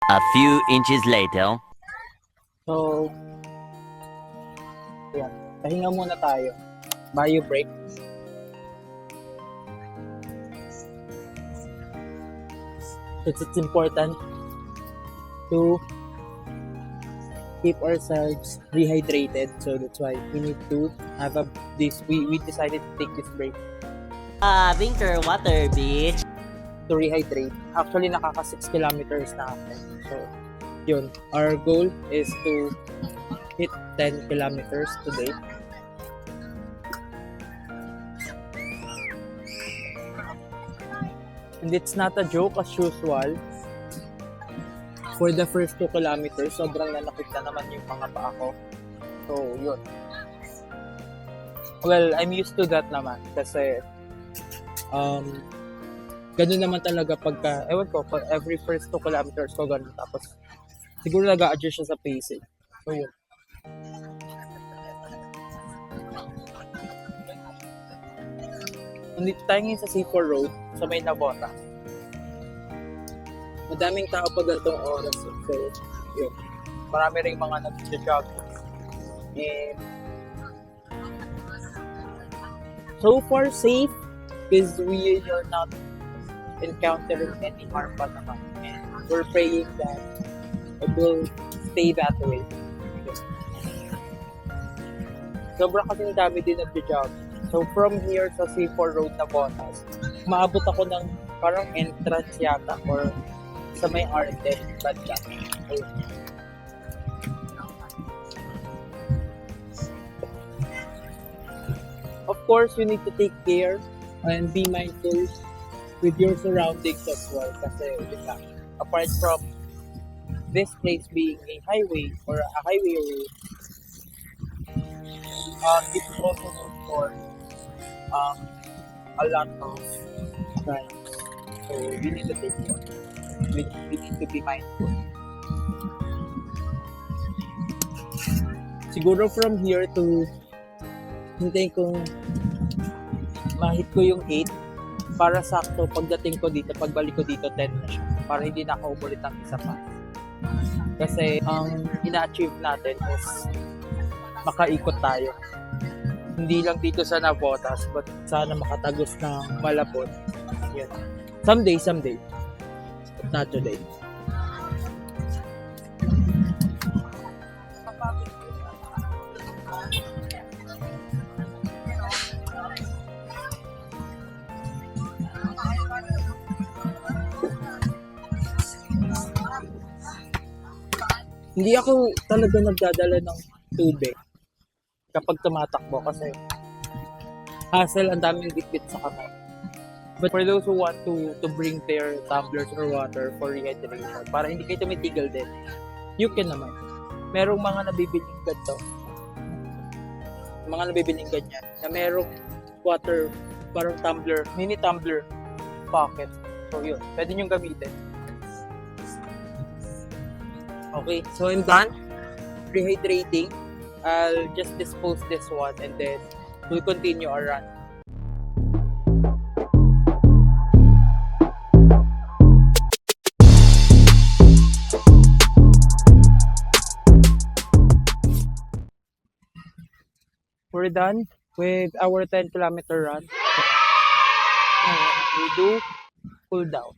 A few inches later. So, ayan. Pahinga muna tayo. Bio break. It's important to keep ourselves rehydrated. So that's why we need to have we decided to take this break Winter water beach. to rehydrate. Actually, nakaka 6 kilometers na ako. So, yun. Our goal is to hit 10 kilometers today. And it's not a joke as usual. For the first 2 kilometers, sobrang nanakit na naman yung mga paa ko. So, yun. Well, I'm used to that naman kasi ganun naman talaga pagka, ewan ko, pag every first 2 kilometers ko ganun. Tapos, siguro nag-a-adjust siya sa pacing. So, yun. Nandito tayo ngayon sa C4 Road, sa may Navota. Madaming tao pa ganitong oras. So, yun. Marami rin mga nag-jog. And, so far, safe because we are not encountering any harm pa naman. And we're praying that it will stay that way. Sobrang kasing dami din nag-jog. So from here sa C4 Road na Botas, maabot ako ng parang entrance yata or sa may Arden banda. Of course, you need to take care and be mindful with your surroundings as well. Kasi apart from this place being a highway or a highway road, it's also known for a lot of crimes. So we need to take care. We need to be mindful. Siguro from here to hintayin kong ma-hit ko yung 8 para sakto pagdating ko dito, pagbalik ko dito 10 na siya. Para hindi na ako umulit ang isa pa. Kasi ang ina-achieve natin is makaikot tayo. Hindi lang dito sa Navotas, but sana makatagos ng Malabon. Yan. Someday. But not today. Hindi ako talaga nagdadala ng tubig kapag tumatakbo kasi hassle, ang daming bitbit sa kamay. But for those who want to bring their tumblers or water for rehydration, para hindi kayo tumitigil din, you can naman. Merong mga nabibiling ganito. Mga nabibiling ganyan na merong water, parang tumbler, mini tumbler pocket. So yun, pwede nyo gamitin. Okay, so I'm done rehydrating. I'll just dispose this one and then we'll continue our run. We're done with our 10 kilometer run. And we do cool down.